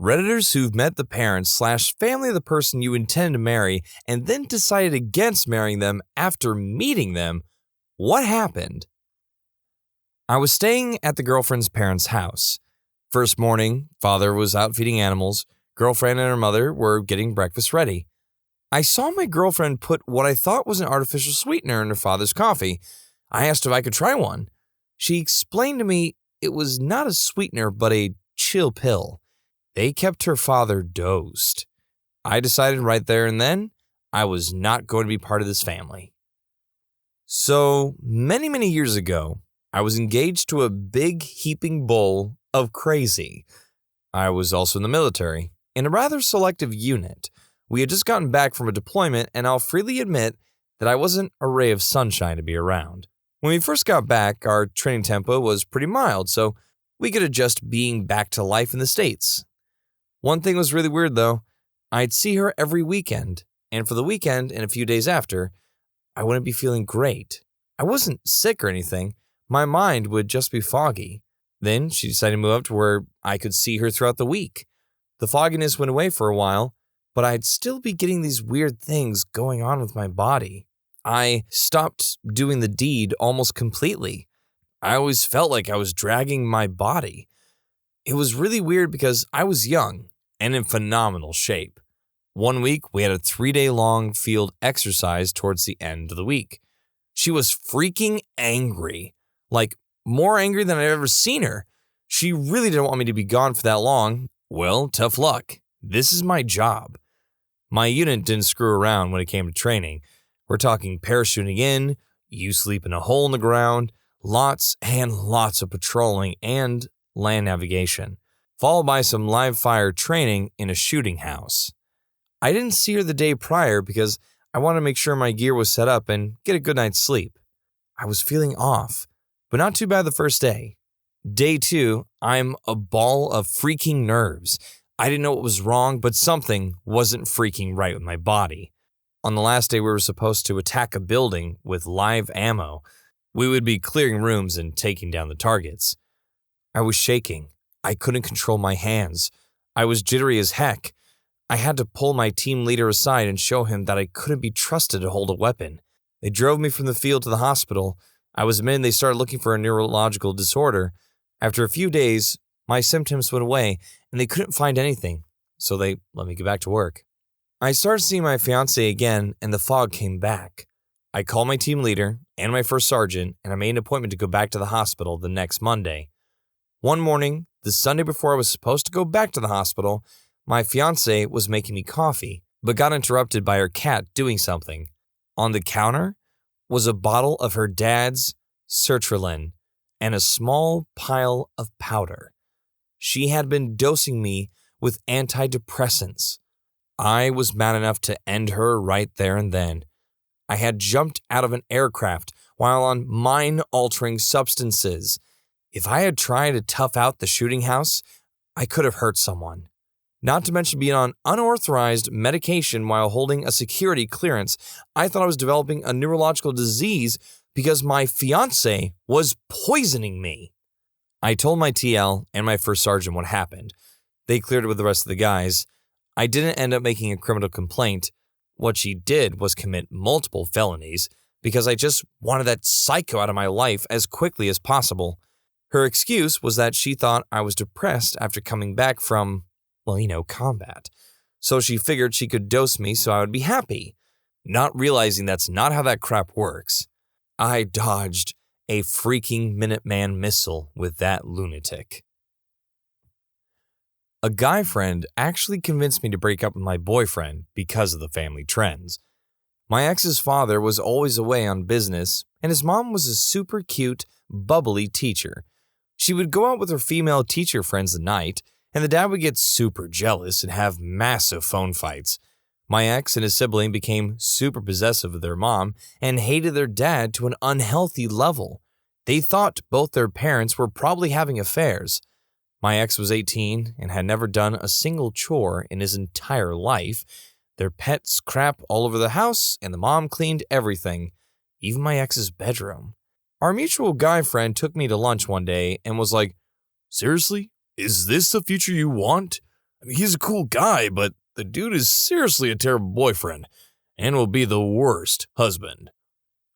Redditors who've met the parents/family of the person you intend to marry and then decided against marrying them after meeting them. What happened? I was staying at the girlfriend's parents' house. First morning, father was out feeding animals. Girlfriend and her mother were getting breakfast ready. I saw my girlfriend put what I thought was an artificial sweetener in her father's coffee. I asked if I could try one. She explained to me it was not a sweetener but a chill pill. They kept her father dosed. I decided right there and then I was not going to be part of this family. So, many years ago, I was engaged to a big heaping bowl of crazy. I was also in the military, in a rather selective unit. We had just gotten back from a deployment, and I'll freely admit that I wasn't a ray of sunshine to be around. When we first got back, our training tempo was pretty mild, so we could adjust being back to life in the States. One thing was really weird, though. I'd see her every weekend, and for the weekend and a few days after, I wouldn't be feeling great. I wasn't sick or anything. My mind would just be foggy. Then she decided to move up to where I could see her throughout the week. The fogginess went away for a while, but I'd still be getting these weird things going on with my body. I stopped doing the deed almost completely. I always felt like I was dragging my body. It was really weird because I was young and in phenomenal shape. One week, we had a 3-day-long field exercise towards the end of the week. She was freaking angry, like more angry than I've ever seen her. She really didn't want me to be gone for that long. Well, tough luck. This is my job. My unit didn't screw around when it came to training. We're talking parachuting in, you sleep in a hole in the ground, lots and lots of patrolling and land navigation, followed by some live fire training in a shooting house. I didn't see her the day prior because I wanted to make sure my gear was set up and get a good night's sleep. I was feeling off, but not too bad the first day. Day 2, I'm a ball of freaking nerves. I didn't know what was wrong, but something wasn't freaking right with my body. On the last day, we were supposed to attack a building with live ammo. We would be clearing rooms and taking down the targets. I was shaking. I couldn't control my hands. I was jittery as heck. I had to pull my team leader aside and show him that I couldn't be trusted to hold a weapon. They drove me from the field to the hospital. I was admitted they started looking for a neurological disorder. After a few days, my symptoms went away and they couldn't find anything, so they let me get back to work. I started seeing my fiancé again and the fog came back. I called my team leader and my first sergeant and I made an appointment to go back to the hospital the next Monday. One morning, the Sunday before I was supposed to go back to the hospital, my fiancé was making me coffee, but got interrupted by her cat doing something. On the counter was a bottle of her dad's sertraline and a small pile of powder. She had been dosing me with antidepressants. I was mad enough to end her right there and then. I had jumped out of an aircraft while on mind-altering substances. If I had tried to tough out the shooting house, I could have hurt someone. Not to mention being on unauthorized medication while holding a security clearance, I thought I was developing a neurological disease because my fiancé was poisoning me. I told my TL and my first sergeant what happened. They cleared it with the rest of the guys. I didn't end up making a criminal complaint. What she did was commit multiple felonies because I just wanted that psycho out of my life as quickly as possible. Her excuse was that she thought I was depressed after coming back from, combat. So she figured she could dose me so I would be happy, not realizing that's not how that crap works. I dodged a freaking Minuteman missile with that lunatic. A guy friend actually convinced me to break up with my boyfriend because of the family trends. My ex's father was always away on business, and his mom was a super cute, bubbly teacher. She would go out with her female teacher friends at night, and the dad would get super jealous and have massive phone fights. My ex and his sibling became super possessive of their mom and hated their dad to an unhealthy level. They thought both their parents were probably having affairs. My ex was 18 and had never done a single chore in his entire life. Their pets crap all over the house, and the mom cleaned everything, even my ex's bedroom. Our mutual guy friend took me to lunch one day and was like, "Seriously? Is this the future you want? I mean, he's a cool guy, but the dude is seriously a terrible boyfriend and will be the worst husband.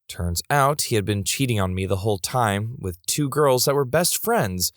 Turns out he had been cheating on me the whole time with 2 girls that were best friends.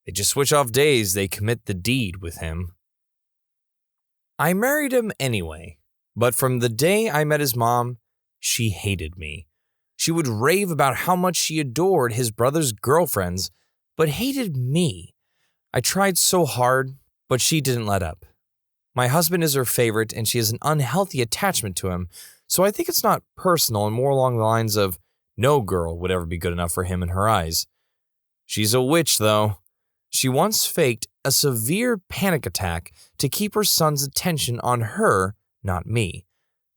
They just switch off days they commit the deed with him. I married him anyway, but from the day I met his mom, she hated me. She would rave about how much she adored his brother's girlfriends, but hated me. I tried so hard, but she didn't let up. My husband is her favorite, and she has an unhealthy attachment to him, so I think it's not personal and more along the lines of no girl would ever be good enough for him in her eyes. She's a witch, though. She once faked a severe panic attack to keep her son's attention on her, not me.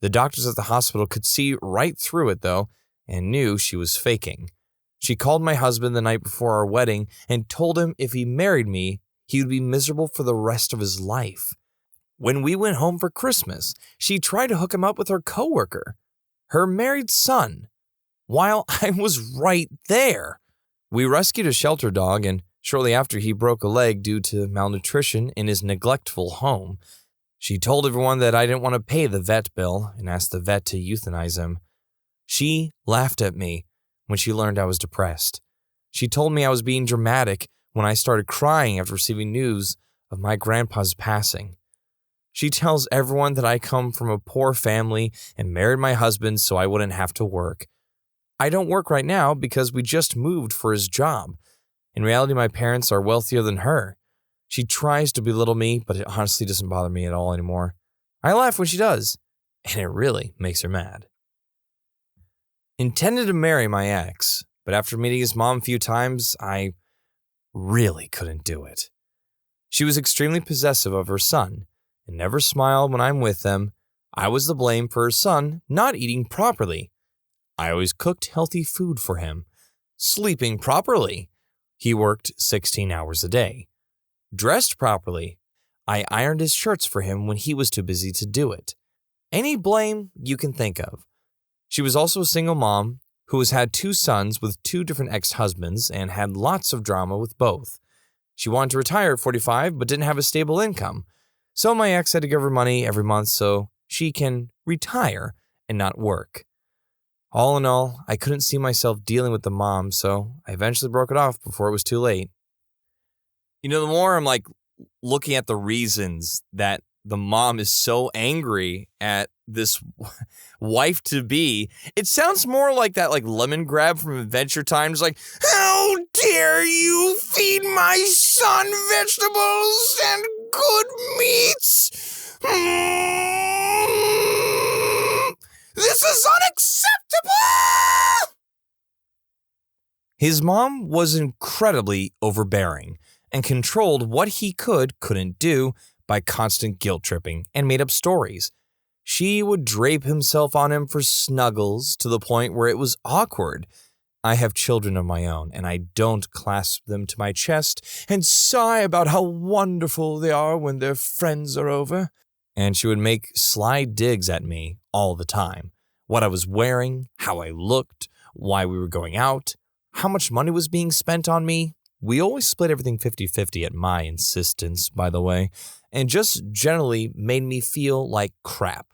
The doctors at the hospital could see right through it, though, and knew she was faking. She called my husband the night before our wedding and told him if he married me, he would be miserable for the rest of his life. When we went home for Christmas, she tried to hook him up with her coworker, her married son, while I was right there. We rescued a shelter dog, and shortly after he broke a leg due to malnutrition in his neglectful home. She told everyone that I didn't want to pay the vet bill and asked the vet to euthanize him. She laughed at me when she learned I was depressed. She told me I was being dramatic when I started crying after receiving news of my grandpa's passing. She tells everyone that I come from a poor family and married my husband so I wouldn't have to work. I don't work right now because we just moved for his job. In reality, my parents are wealthier than her. She tries to belittle me, but it honestly doesn't bother me at all anymore. I laugh when she does, and it really makes her mad. Intended to marry my ex, but after meeting his mom a few times, I really couldn't do it. She was extremely possessive of her son and never smiled when I'm with them. I was the blame for her son not eating properly. I always cooked healthy food for him, sleeping properly. He worked 16 hours a day. Dressed properly. I ironed his shirts for him when he was too busy to do it. Any blame you can think of. She was also a single mom who has had 2 sons with 2 different ex-husbands and had lots of drama with both. She wanted to retire at 45 but didn't have a stable income. So my ex had to give her money every month so she can retire and not work. All in all, I couldn't see myself dealing with the mom, so I eventually broke it off before it was too late. You know, the more I'm looking at the reasons that the mom is so angry at this wife-to-be, it sounds more like that lemon grab from Adventure Time. It's like, how dare you feed my son vegetables and good meats? This is unacceptable! His mom was incredibly overbearing and controlled what he couldn't do by constant guilt tripping and made up stories. She would drape himself on him for snuggles to the point where it was awkward. I have children of my own, and I don't clasp them to my chest and sigh about how wonderful they are when their friends are over. And she would make sly digs at me all the time. What I was wearing, how I looked, why we were going out, how much money was being spent on me. We always split everything 50-50 at my insistence, by the way, and just generally made me feel like crap.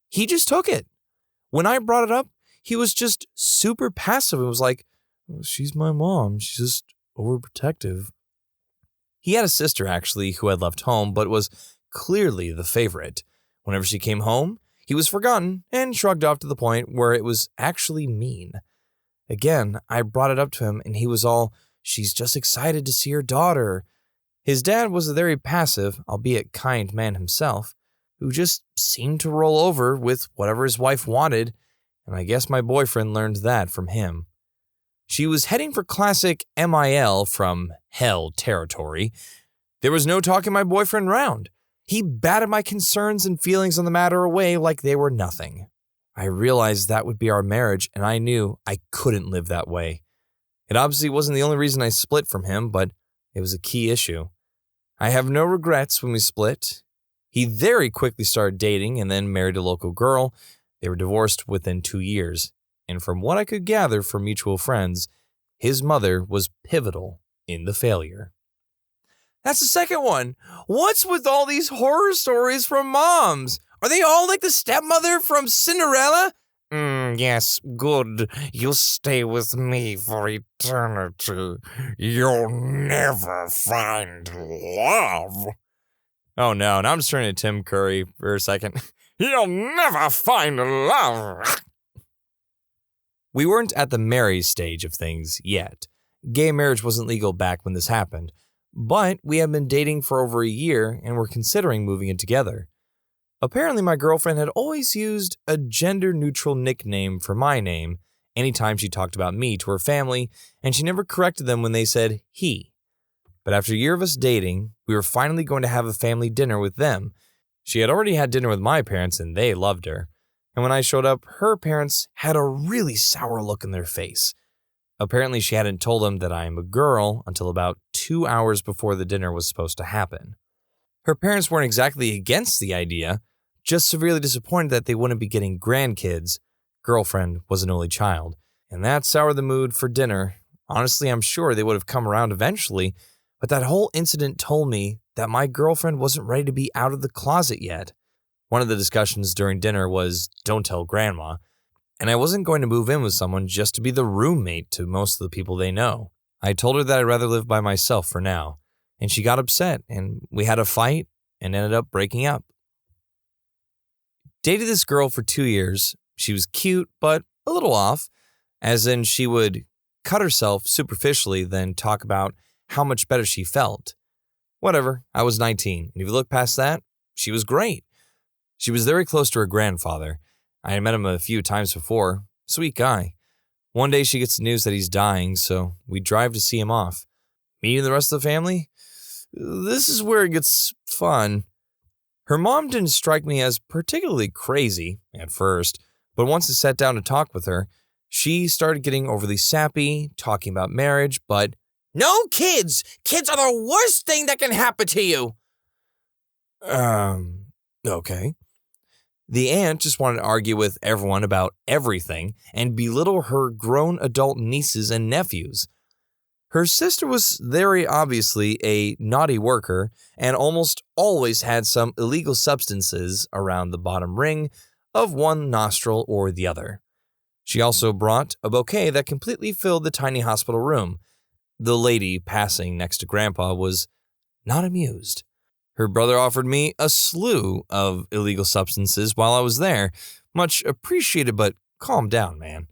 He just took it. When I brought it up, he was just super passive and was like, she's my mom, she's just overprotective. He had a sister, actually, who had left home, but was clearly the favorite. Whenever she came home, he was forgotten and shrugged off to the point where it was actually mean. Again, I brought it up to him and he was all, she's just excited to see her daughter. His dad was a very passive, albeit kind man himself, who just seemed to roll over with whatever his wife wanted, and I guess my boyfriend learned that from him. She was heading for classic MIL from hell territory. There was no talking my boyfriend round. He batted my concerns and feelings on the matter away like they were nothing. I realized that would be our marriage, and I knew I couldn't live that way. It obviously wasn't the only reason I split from him, but it was a key issue. I have no regrets when we split. He very quickly started dating and then married a local girl. They were divorced within 2 years, and from what I could gather from mutual friends, his mother was pivotal in the failure. That's the second one. What's with all these horror stories from moms? Are they all like the stepmother from Cinderella? Yes, good. You'll stay with me for eternity. You'll never find love. Oh no, now I'm just turning to Tim Curry for a second. You'll never find love. We weren't at the marriage stage of things yet. Gay marriage wasn't legal back when this happened, but we had been dating for over a year and were considering moving in together. Apparently, my girlfriend had always used a gender-neutral nickname for my name anytime she talked about me to her family, and she never corrected them when they said he. But after a year of us dating, we were finally going to have a family dinner with them. She had already had dinner with my parents, and they loved her. And when I showed up, her parents had a really sour look in their face. Apparently, she hadn't told them that I am a girl until about 2 hours before the dinner was supposed to happen. Her parents weren't exactly against the idea, just severely disappointed that they wouldn't be getting grandkids. Girlfriend was an only child, and that soured the mood for dinner. Honestly, I'm sure they would have come around eventually, but that whole incident told me that my girlfriend wasn't ready to be out of the closet yet. One of the discussions during dinner was, don't tell grandma, and I wasn't going to move in with someone just to be the roommate to most of the people they know. I told her that I'd rather live by myself for now, and she got upset, and we had a fight and ended up breaking up. Dated this girl for 2 years. She was cute, but a little off, as in she would cut herself superficially, then talk about how much better she felt. Whatever, I was 19, and if you look past that, she was great. She was very close to her grandfather. I had met him a few times before. Sweet guy. One day she gets the news that he's dying, so we drive to see him off. Meeting the rest of the family? This is where it gets fun. Her mom didn't strike me as particularly crazy at first, but once I sat down to talk with her, she started getting overly sappy, talking about marriage, but no kids! Kids are the worst thing that can happen to you! Okay. The aunt just wanted to argue with everyone about everything and belittle her grown adult nieces and nephews. Her sister was very obviously a naughty worker and almost always had some illegal substances around the bottom ring of one nostril or the other. She also brought a bouquet that completely filled the tiny hospital room. The lady passing next to Grandpa was not amused. Her brother offered me a slew of illegal substances while I was there. Much appreciated, but calm down, man.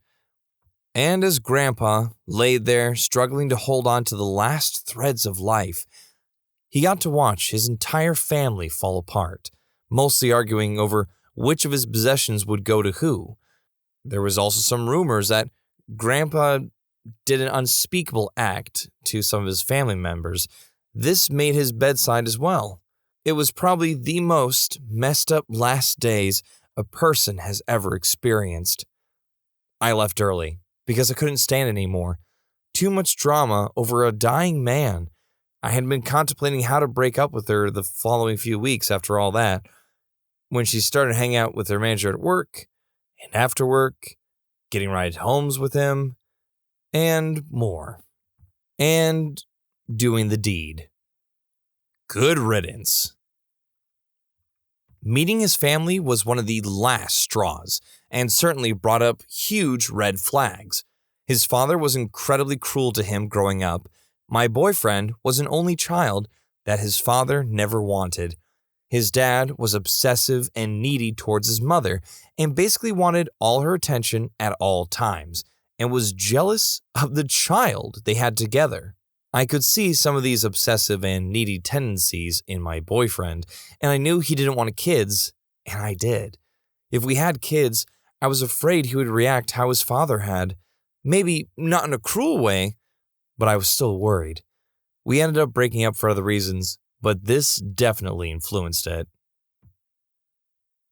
And as Grandpa laid there, struggling to hold on to the last threads of life, he got to watch his entire family fall apart, mostly arguing over which of his possessions would go to who. There was also some rumors that Grandpa did an unspeakable act to some of his family members. This made his bedside as well. It was probably the most messed up last days a person has ever experienced. I left early because I couldn't stand it anymore. Too much drama over a dying man. I had been contemplating how to break up with her the following few weeks after all that, when she started hanging out with her manager at work, and after work, getting ride homes with him, and more. And doing the deed. Good riddance. Meeting his family was one of the last straws, and certainly brought up huge red flags. His father was incredibly cruel to him growing up. My boyfriend was an only child that his father never wanted. His dad was obsessive and needy towards his mother, and basically wanted all her attention at all times, and was jealous of the child they had together. I could see some of these obsessive and needy tendencies in my boyfriend, and I knew he didn't want kids, and I did. If we had kids, I was afraid he would react how his father had. Maybe not in a cruel way, but I was still worried. We ended up breaking up for other reasons, but this definitely influenced it.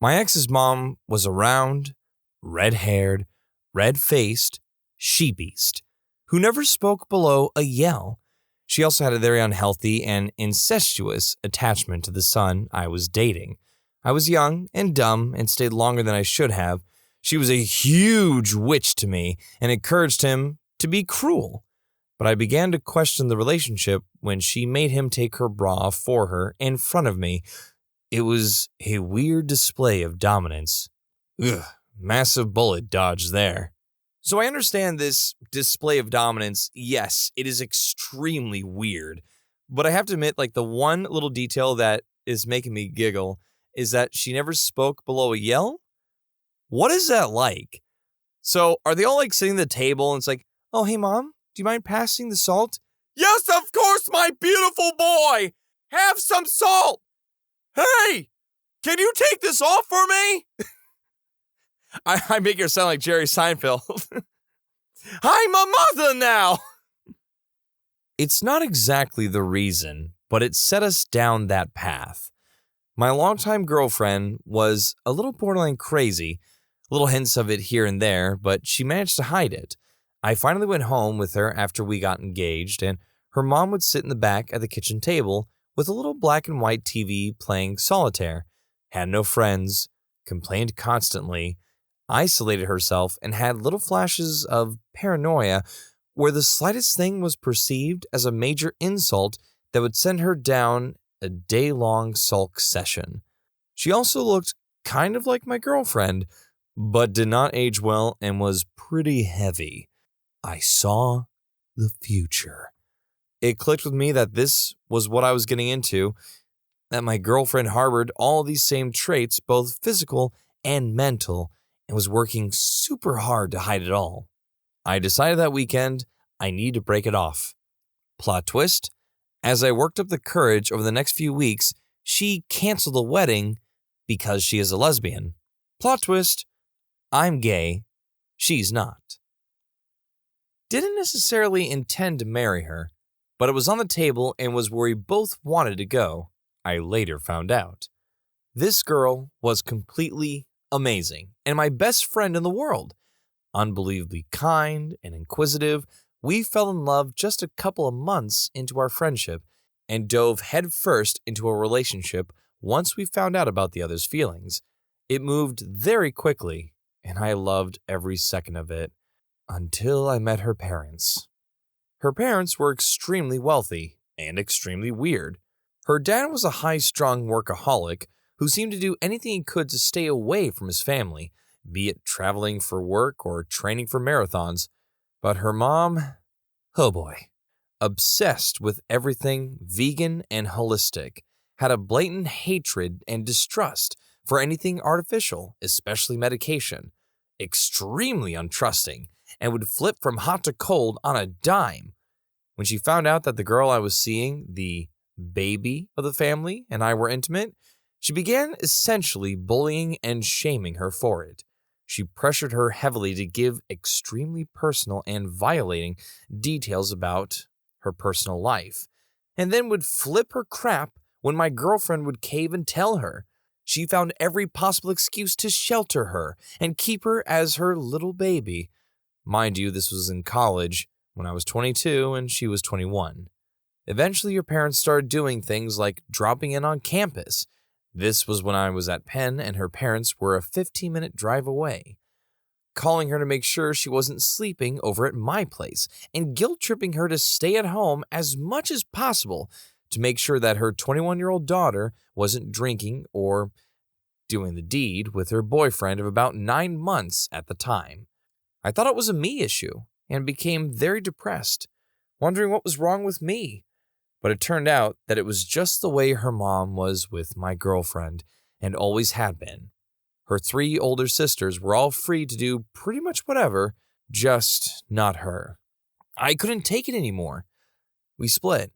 My ex's mom was a round, red-haired, red-faced she-beast who never spoke below a yell. She also had a very unhealthy and incestuous attachment to the son I was dating. I was young and dumb and stayed longer than I should have. She was a huge witch to me and encouraged him to be cruel. But but I began to question the relationship when she made him take her bra off for her in front of me. It was a weird display of dominance. Ugh, massive bullet dodge there. So I understand this display of dominance. Yes, it is extremely weird. But I have to admit, the one little detail that is making me giggle is that she never spoke below a yell. What is that like? So are they all sitting at the table and it's like, oh, hey, Mom, do you mind passing the salt? Yes, of course, my beautiful boy. Have some salt. Hey, can you take this off for me? I make her sound like Jerry Seinfeld. I'm a mother now. It's not exactly the reason, but it set us down that path. My longtime girlfriend was a little borderline crazy, little hints of it here and there, but she managed to hide it. I finally went home with her after we got engaged, and her mom would sit in the back at the kitchen table with a little black and white TV playing solitaire, had no friends, complained constantly, isolated herself, and had little flashes of paranoia where the slightest thing was perceived as a major insult that would send her down a day-long sulk session. She also looked kind of like my girlfriend, but did not age well and was pretty heavy. I saw the future. It clicked with me that this was what I was getting into, that my girlfriend harbored all these same traits, both physical and mental, and was working super hard to hide it all. I decided that weekend I need to break it off. Plot twist, as I worked up the courage over the next few weeks, she canceled the wedding because she is a lesbian. Plot twist, I'm gay, she's not. Didn't necessarily intend to marry her, but it was on the table and was where we both wanted to go, I later found out. This girl was completely amazing and my best friend in the world. Unbelievably kind and inquisitive, we fell in love just a couple of months into our friendship and dove headfirst into a relationship once we found out about the other's feelings. It moved very quickly, and I loved every second of it until I met her parents. Her parents were extremely wealthy and extremely weird. Her dad was a high-strung workaholic who seemed to do anything he could to stay away from his family, be it traveling for work or training for marathons. But her mom, oh boy, obsessed with everything vegan and holistic, had a blatant hatred and distrust for anything artificial, especially medication, extremely untrusting, and would flip from hot to cold on a dime. When she found out that the girl I was seeing, the baby of the family, and I were intimate, she began essentially bullying and shaming her for it. She pressured her heavily to give extremely personal and violating details about her personal life, and then would flip her crap when my girlfriend would cave and tell her. She found every possible excuse to shelter her and keep her as her little baby. Mind you, this was in college when I was 22 and she was 21. Eventually, her parents started doing things like dropping in on campus. This was when I was at Penn and her parents were a 15-minute drive away. Calling her to make sure she wasn't sleeping over at my place and guilt-tripping her to stay at home as much as possible to make sure that her 21-year-old daughter wasn't drinking or doing the deed with her boyfriend of about 9 months at the time. I thought it was a me issue and became very depressed, wondering what was wrong with me. But it turned out that it was just the way her mom was with my girlfriend and always had been. Her 3 older sisters were all free to do pretty much whatever, just not her. I couldn't take it anymore. We split.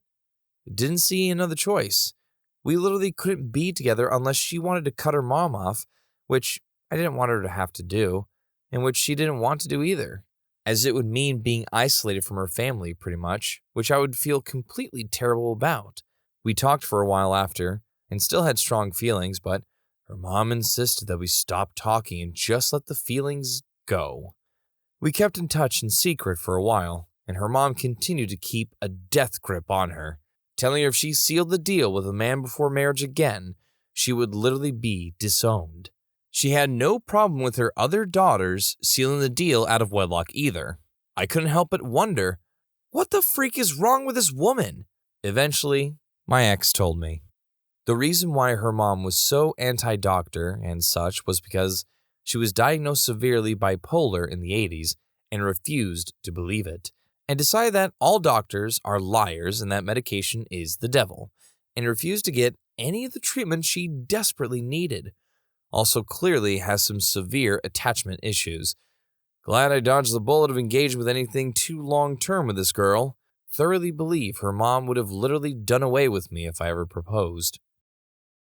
Didn't see another choice. We literally couldn't be together unless she wanted to cut her mom off, which I didn't want her to have to do, and which she didn't want to do either, as it would mean being isolated from her family pretty much, which I would feel completely terrible about. We talked for a while after, and still had strong feelings, but her mom insisted that we stop talking and just let the feelings go. We kept in touch in secret for a while, and her mom continued to keep a death grip on her, telling her if she sealed the deal with a man before marriage again, she would literally be disowned. She had no problem with her other daughters sealing the deal out of wedlock either. I couldn't help but wonder, What the freak is wrong with this woman? Eventually, my ex told me. The reason why her mom was so anti-doctor and such was because she was diagnosed severely bipolar in the 80s and refused to believe it, and decided that all doctors are liars and that medication is the devil, and refused to get any of the treatment she desperately needed. Also clearly has some severe attachment issues. Glad I dodged the bullet of engaging with anything too long-term with this girl. Thoroughly believe her mom would have literally done away with me if I ever proposed.